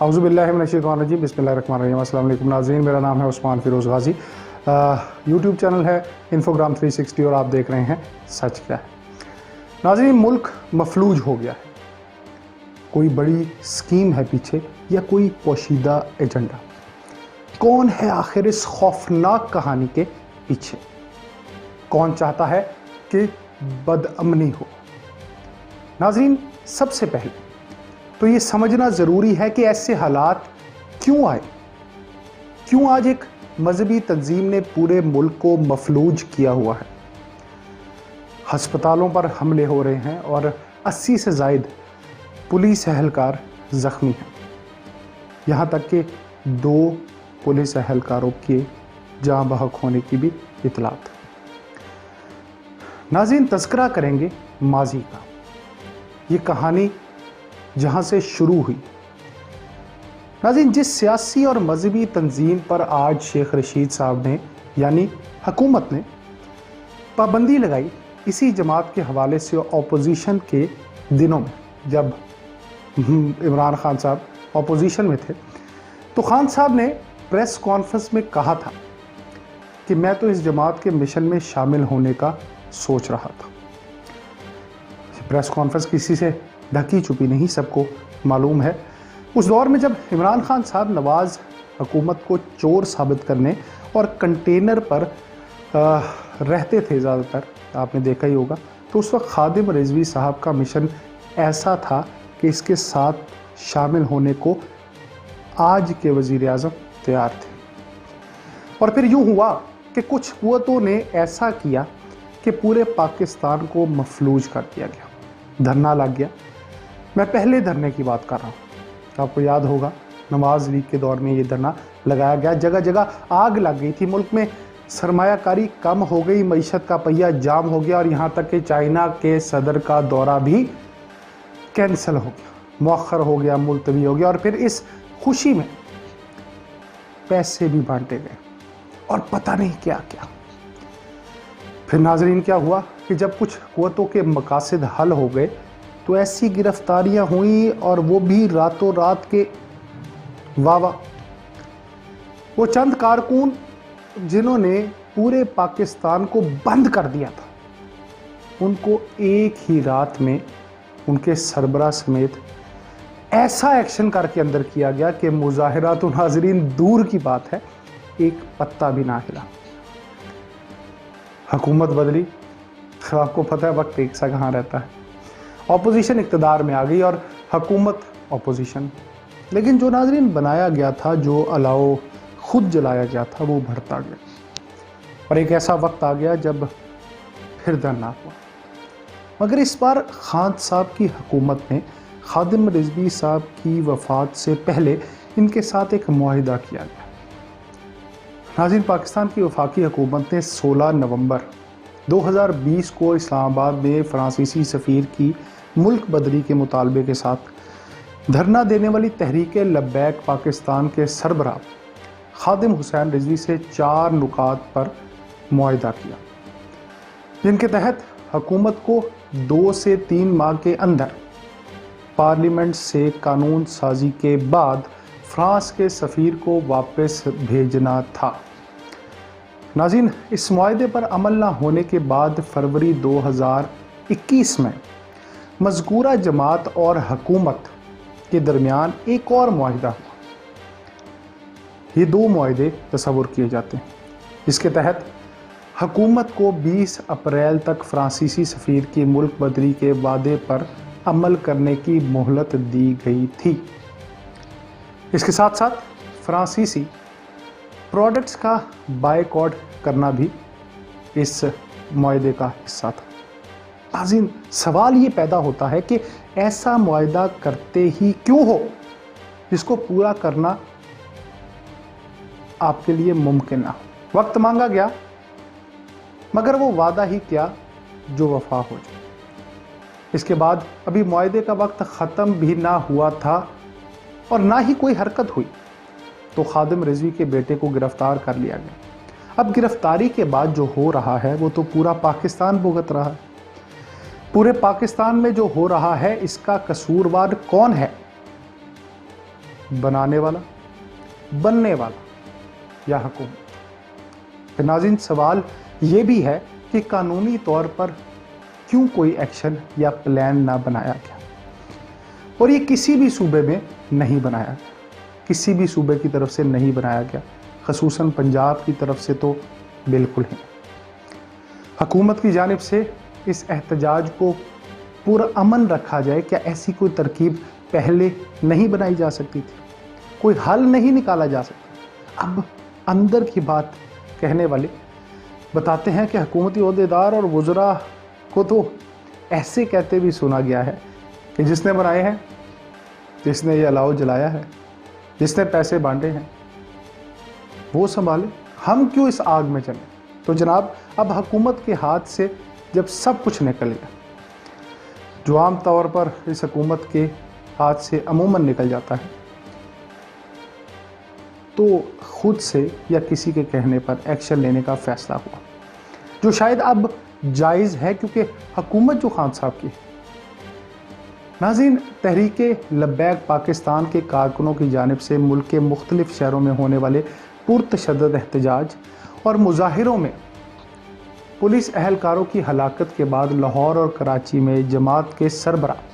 اعوذ باللہ من الشیطان الرجیم بسم اللہ الرحمن الرحیم۔ السلام علیکم ناظرین، میرا نام ہے عثمان فیروز غازی۔ یوٹیوب چینل ہے انفوگرام 360 اور آپ دیکھ رہے ہیں سچ کیا ہے۔ ناظرین، ملک مفلوج ہو گیا ہے۔ کوئی بڑی سکیم ہے پیچھے یا کوئی پوشیدہ ایجنڈا؟ کون ہے آخر اس خوفناک کہانی کے پیچھے؟ کون چاہتا ہے کہ بدامنی ہو؟ ناظرین، سب سے پہلے تو یہ سمجھنا ضروری ہے کہ ایسے حالات کیوں آئے، کیوں آج ایک مذہبی تنظیم نے پورے ملک کو مفلوج کیا ہوا ہے۔ ہسپتالوں پر حملے ہو رہے ہیں اور 80 سے زائد پولیس اہلکار زخمی ہیں، یہاں تک کہ 2 پولیس اہلکاروں کے جاں بحق ہونے کی بھی اطلاعات۔ ناظرین، تذکرہ کریں گے ماضی کا، یہ کہانی جہاں سے شروع ہوئی۔ ناظرین، جس سیاسی اور مذہبی تنظیم پر آج شیخ رشید صاحب نے یعنی حکومت نے پابندی لگائی، اسی جماعت کے حوالے سے اپوزیشن کے دنوں میں جب عمران خان صاحب اپوزیشن میں تھے تو خان صاحب نے پریس کانفرنس میں کہا تھا کہ میں تو اس جماعت کے مشن میں شامل ہونے کا سوچ رہا تھا۔ پریس کانفرنس کسی سے ڈھکی چھپی نہیں، سب کو معلوم ہے۔ اس دور میں جب عمران خان صاحب نواز حکومت کو چور ثابت کرنے اور کنٹینر پر رہتے تھے زیادہ تر، آپ نے دیکھا ہی ہوگا، تو اس وقت خادم رضوی صاحب کا مشن ایسا تھا کہ اس کے ساتھ شامل ہونے کو آج کے وزیر اعظم تیار تھے۔ اور پھر یوں ہوا کہ کچھ قوتوں نے ایسا کیا کہ پورے پاکستان کو مفلوج کر دیا گیا، دھرنا لگ گیا۔ میں پہلے دھرنے کی بات کر رہا ہوں، آپ کو یاد ہوگا نواز لیگ کے دور میں یہ دھرنا لگایا گیا، جگہ جگہ آگ لگ گئی تھی، ملک میں سرمایہ کاری کم ہو گئی، معیشت کا پہیہ جام ہو گیا اور یہاں تک کہ چائنا کے صدر کا دورہ بھی کینسل ہو گیا، مؤخر ہو گیا، ملتوی ہو گیا، اور پھر اس خوشی میں پیسے بھی بانٹے گئے اور پتہ نہیں کیا کیا۔ پھر ناظرین کیا ہوا کہ جب کچھ قوتوں کے مقاصد حل ہو گئے تو ایسی گرفتاریاں ہوئیں، اور وہ بھی راتوں رات کے واہ۔ وہ چند کارکن جنہوں نے پورے پاکستان کو بند کر دیا تھا، ان کو ایک ہی رات میں ان کے سربراہ سمیت ایسا ایکشن کر کے اندر کیا گیا کہ مظاہرہ تو ناظرین دور کی بات ہے، ایک پتہ بھی نہ ہلا۔ حکومت بدلی، آپ کو پتہ ہے وقت ایک سا کہاں رہتا ہے۔ اپوزیشن اقتدار میں آ گئی اور حکومت اپوزیشن، لیکن جو ناظرین بنایا گیا تھا، جو الاؤ خود جلایا گیا تھا، وہ بڑھتا گیا، اور ایک ایسا وقت آ گیا جب پھر دھرنا ہوا۔ مگر اس بار خان صاحب کی حکومت نے خادم رضوی صاحب کی وفات سے پہلے ان کے ساتھ ایک معاہدہ کیا گیا۔ ناظرین، پاکستان کی وفاقی حکومت نے 16 نومبر 2020 کو اسلام آباد میں فرانسیسی سفیر کی ملک بدری کے مطالبے کے ساتھ دھرنا دینے والی تحریک لبیک پاکستان کے سربراہ خادم حسین رضوی سے 4 نکات پر معاہدہ کیا، جن کے تحت حکومت کو 2 سے 3 ماہ کے اندر پارلیمنٹ سے قانون سازی کے بعد فرانس کے سفیر کو واپس بھیجنا تھا۔ ناظرین، اس معاہدے پر عمل نہ ہونے کے بعد فروری 2021 میں مذکورہ جماعت اور حکومت کے درمیان ایک اور معاہدہ ہوا۔ یہ 2 معاہدے تصور کیے جاتے ہیں، جس کے تحت حکومت کو 20 اپریل تک فرانسیسی سفیر کی ملک بدری کے وعدے پر عمل کرنے کی مہلت دی گئی تھی۔ اس کے ساتھ ساتھ فرانسیسی پروڈکٹس کا بائیکاٹ کرنا بھی اس معاہدے کا حصہ تھا۔ ناظرین، سوال یہ پیدا ہوتا ہے کہ ایسا معاہدہ کرتے ہی کیوں ہو جس کو پورا کرنا آپ کے لیے ممکن نہ ہو؟ وقت مانگا گیا، مگر وہ وعدہ ہی کیا جو وفا ہو جائے۔ اس کے بعد ابھی معاہدے کا وقت ختم بھی نہ ہوا تھا اور نہ ہی کوئی حرکت ہوئی تو خادم رضوی کے بیٹے کو گرفتار کر لیا گیا۔ اب گرفتاری کے بعد جو ہو رہا ہے وہ تو پورا پاکستان بھگت رہا ہے۔ پورے پاکستان میں جو ہو رہا ہے اس کا قصوروار کون ہے؟ بنانے والا, بننے والا یا حکومت؟ پھر ناظرین سوال یہ بھی ہے کہ قانونی طور پر کیوں کوئی ایکشن یا پلان نہ بنایا گیا؟ اور یہ کسی بھی صوبے میں نہیں بنایا گیا, کسی بھی صوبے کی طرف سے نہیں بنایا گیا, خصوصاً پنجاب کی طرف سے تو بالکل ہی. حکومت کی جانب سے اس احتجاج کو پرامن رکھا جائے, کیا ایسی کوئی ترکیب پہلے نہیں بنائی جا سکتی تھی؟ کوئی حل نہیں نکالا جا سکتا؟ اب اندر کی بات کہنے والے بتاتے ہیں کہ حکومتی عہدیدار اور وزراء کو تو ایسے کہتے بھی سنا گیا ہے کہ جس نے بنائے ہیں, جس نے یہ الاؤ جلایا ہے, جس نے پیسے بانٹے ہیں وہ سنبھالے, ہم کیوں اس آگ میں چلیں؟ تو جناب اب حکومت کے ہاتھ سے جب سب کچھ نکل گیا, جو عام طور پر اس حکومت کے ہاتھ سے عموماً نکل جاتا ہے, تو خود سے یا کسی کے کہنے پر ایکشن لینے کا فیصلہ ہوا, جو شاید اب جائز ہے کیونکہ حکومت جو خان صاحب کی ہے. ناظرین, تحریک لبیک پاکستان کے کارکنوں کی جانب سے ملک کے مختلف شہروں میں ہونے والے پرتشدد احتجاج اور مظاہروں میں پولیس اہلکاروں کی ہلاکت کے بعد لاہور اور کراچی میں جماعت کے سربراہ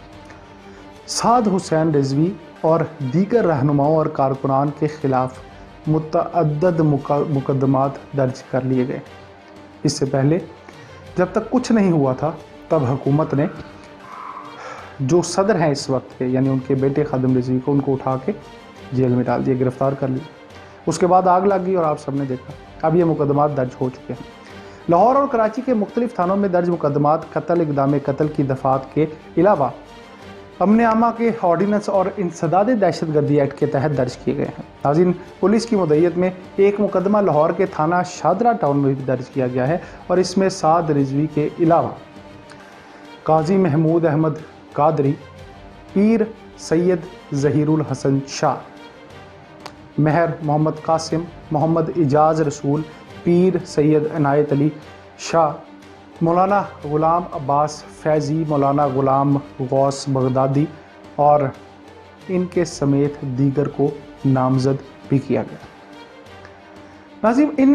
سعد حسین رضوی اور دیگر رہنماؤں اور کارکنان کے خلاف متعدد مقدمات درج کر لیے گئے. اس سے پہلے جب تک کچھ نہیں ہوا تھا تب حکومت نے جو صدر ہیں اس وقت کے, یعنی ان کے بیٹے خادم رضوی کو, ان کو اٹھا کے جیل میں ڈال دیا, گرفتار کر لیا. اس کے بعد آگ لگ گئی اور آپ سب نے دیکھا. اب یہ مقدمات درج ہو چکے ہیں. لاہور اور کراچی کے مختلف تھانوں میں درج مقدمات قتل, اقدام قتل کی دفعات کے علاوہ امن عامہ کے آرڈیننس اور انسداد دہشت گردی ایکٹ کے تحت درج کیے گئے ہیں. ناظرین, پولیس کی مدعیت میں ایک مقدمہ لاہور کے تھانہ شادرہ ٹاؤن میں بھی درج کیا گیا ہے اور اس میں سعد رضوی کے علاوہ قاضی محمود احمد قادری, پیر سید ظہیر الحسن شاہ, مہر محمد قاسم, محمد اعجاز رسول, پیر سید عنایت علی شاہ, مولانا غلام عباس فیضی, مولانا غلام غوث بغدادی اور ان کے سمیت دیگر کو نامزد بھی کیا گیا. ناظرین, ان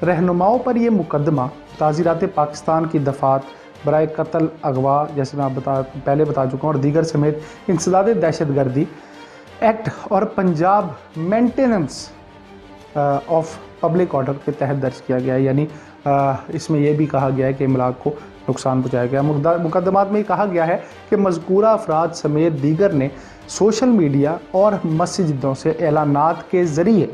رہنماؤں پر یہ مقدمہ تعزیرات پاکستان کی دفعات برائے قتل, اغوا, جیسے میں پہلے بتا چکا ہوں, اور دیگر سمیت انسداد دہشت گردی ایکٹ اور Punjab maintenance of public order کے تحت درج کیا گیا ہے. یعنی اس میں یہ بھی کہا گیا ہے کہ املاک کو نقصان پہنچایا گیا. مقدمات میں یہ کہا گیا ہے کہ مذکورہ افراد سمیت دیگر نے سوشل میڈیا اور مسجدوں سے اعلانات کے ذریعے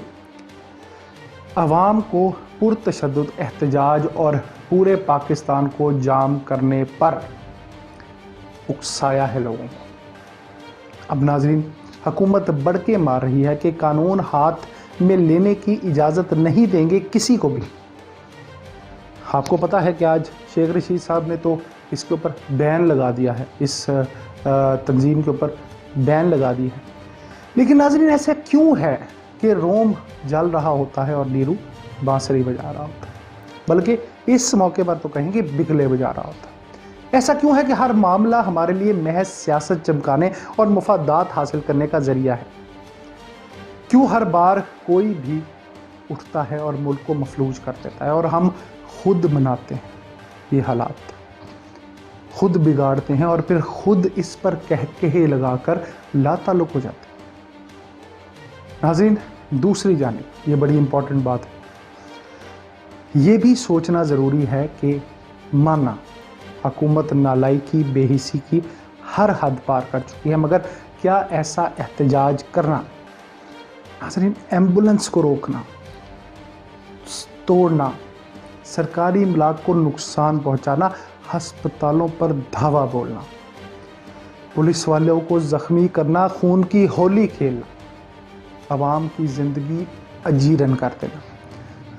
عوام کو پرتشدد احتجاج اور پورے پاکستان کو جام کرنے پر اکسایا ہے لوگوں کو. اب ناظرین, حکومت بڑھ کے مار رہی ہے کہ قانون ہاتھ میں لینے کی اجازت نہیں دیں گے کسی کو بھی. آپ کو پتا ہے کہ آج شیخ رشید صاحب نے تو اس کے اوپر بین لگا دیا ہے, اس تنظیم کے اوپر بین لگا دی ہے. لیکن ناظرین, ایسا کیوں ہے کہ روم جل رہا ہوتا ہے اور نیرو بانسری بجا رہا ہوتا ہے, بلکہ اس موقع پر تو کہیں گے بگلے بجا رہا ہوتا ہے؟ ایسا کیوں ہے کہ ہر معاملہ ہمارے لیے محض سیاست چمکانے اور مفادات حاصل کرنے کا ذریعہ ہے؟ کیوں ہر بار کوئی بھی اٹھتا ہے اور ملک کو مفلوج کر دیتا ہے اور ہم خود بناتے ہیں یہ حالات, خود بگاڑتے ہیں اور پھر خود اس پر کہے لگا کر لا تعلق ہو جاتے ہیں؟ ناظرین, دوسری جانب یہ بڑی امپورٹنٹ بات ہے, یہ بھی سوچنا ضروری ہے کہ مانا حکومت نالائکی, بے حسی کی ہر حد پار کر چکی ہے, مگر کیا ایسا احتجاج کرنا, ناظرین ایمبولنس کو روکنا, توڑنا, سرکاری املاک کو نقصان پہنچانا, ہسپتالوں پر دھاوا بولنا, پولیس والوں کو زخمی کرنا, خون کی ہولی کھیلنا, عوام کی زندگی اجیرن کر دینا,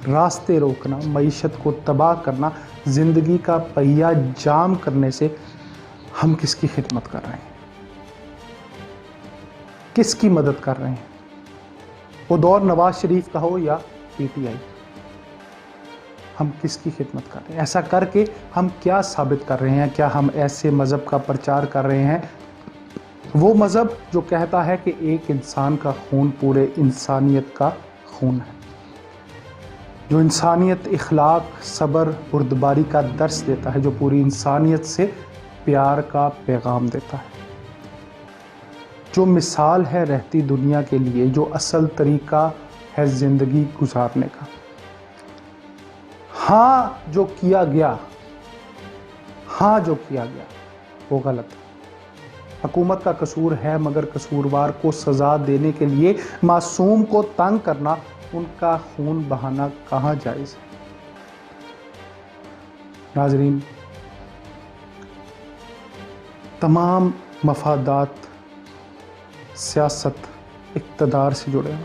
راستے روکنا, معیشت کو تباہ کرنا, زندگی کا پہیہ جام کرنے سے ہم کس کی خدمت کر رہے ہیں؟ کس کی مدد کر رہے ہیں؟ وہ دور نواز شریف کا ہو یا پی ٹی آئی, ہم کس کی خدمت کر رہے ہیں؟ ایسا کر کے ہم کیا ثابت کر رہے ہیں؟ کیا ہم ایسے مذہب کا پرچار کر رہے ہیں وہ مذہب جو کہتا ہے کہ ایک انسان کا خون پورے انسانیت کا خون ہے، جو انسانیت، اخلاق، صبر، بردباری کا درس دیتا ہے، جو پوری انسانیت سے پیار کا پیغام دیتا ہے، جو مثال ہے رہتی دنیا کے لیے، جو اصل طریقہ ہے زندگی گزارنے کا۔ ہاں جو کیا گیا وہ غلط ہے، حکومت کا قصور ہے، مگر قصوروار کو سزا دینے کے لیے معصوم کو تنگ کرنا، ان کا خون بہانا کہاں جائز ہے؟ ناظرین، تمام مفادات، سیاست، اقتدار سے جڑے ہیں۔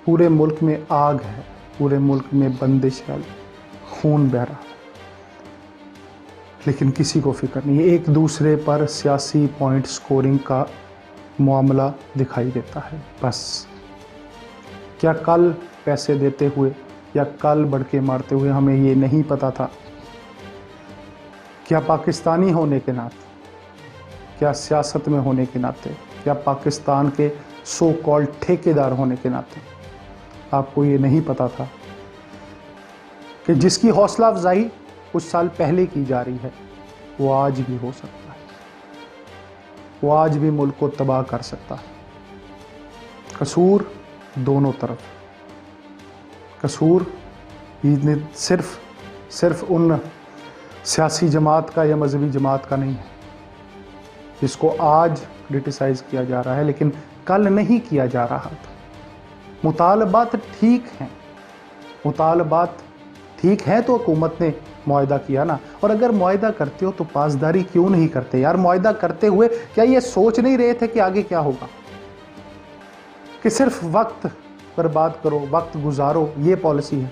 پورے ملک میں آگ ہے، پورے ملک میں بندش ہے، خون بہہ رہا ہے، لیکن کسی کو فکر نہیں ہے۔ ایک دوسرے پر سیاسی پوائنٹ سکورنگ کا معاملہ دکھائی دیتا ہے بس۔ کیا کل پیسے دیتے ہوئے یا کل بڑکے مارتے ہوئے ہمیں یہ نہیں پتا تھا؟ کیا پاکستانی ہونے کے ناطے، کیا سیاست میں ہونے کے ناطے، کیا پاکستان کے سو کالڈ ٹھیکیدار ہونے کے ناطے آپ کو یہ نہیں پتا تھا کہ جس کی حوصلہ افزائی کچھ سال پہلے کی جا رہی ہے وہ آج بھی ہو سکتا ہے، وہ آج بھی ملک کو تباہ کر سکتا ہے؟ قصور دونوں طرف، قصور یہ صرف ان سیاسی جماعت کا یا مذہبی جماعت کا نہیں ہے جس کو آج کرٹیسائز کیا جا رہا ہے لیکن کل نہیں کیا جا رہا تھا۔ مطالبات ٹھیک ہیں تو حکومت نے معاہدہ کیا نا، اور اگر معاہدہ کرتے ہو تو پاسداری کیوں نہیں کرتے یار؟ معاہدہ کرتے ہوئے کیا یہ سوچ نہیں رہے تھے کہ آگے کیا ہوگا؟ کہ صرف وقت برباد کرو، وقت گزارو، یہ پالیسی ہے؟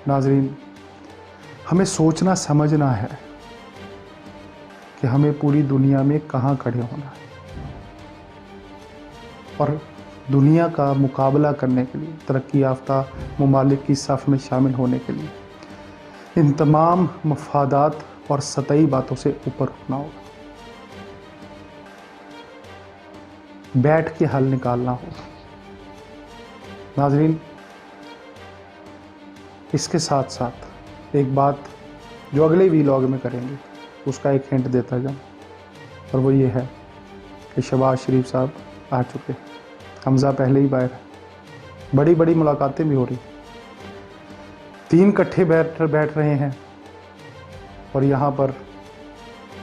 ناظرین، ہمیں سوچنا سمجھنا ہے کہ ہمیں پوری دنیا میں کہاں کھڑے ہونا ہے، اور دنیا کا مقابلہ کرنے کے لیے، ترقی یافتہ ممالک کی صف میں شامل ہونے کے لیے ان تمام مفادات اور سطحی باتوں سے اوپر اٹھنا ہوگا، بیٹھ کے حل نکالنا ہوگا۔ ناظرین، اس کے ساتھ ساتھ ایک بات جو اگلے ویلاگ میں کریں گے اس کا ایک ہنٹ دیتا جاؤں، اور وہ یہ ہے کہ شہباز شریف صاحب آ چکے، حمزہ پہلے ہی باہر ہے، بڑی بڑی ملاقاتیں بھی ہو رہی، 3 کٹھے بیٹھ رہے ہیں، اور یہاں پر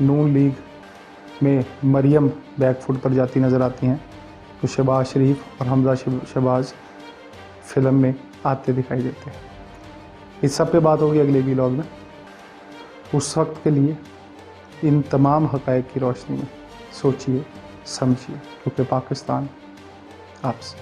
نون لیگ میں مریم بیک فٹ پر جاتی نظر آتی ہیں تو شہباز شریف اور حمزہ شہباز فلم میں آتے دکھائی دیتے ہیں۔ اس سب پہ بات ہوگی اگلے ویلاگ میں۔ اس وقت کے لیے ان تمام حقائق کی روشنی میں سوچیے، سمجھیے، کیونکہ پاکستان آپ سے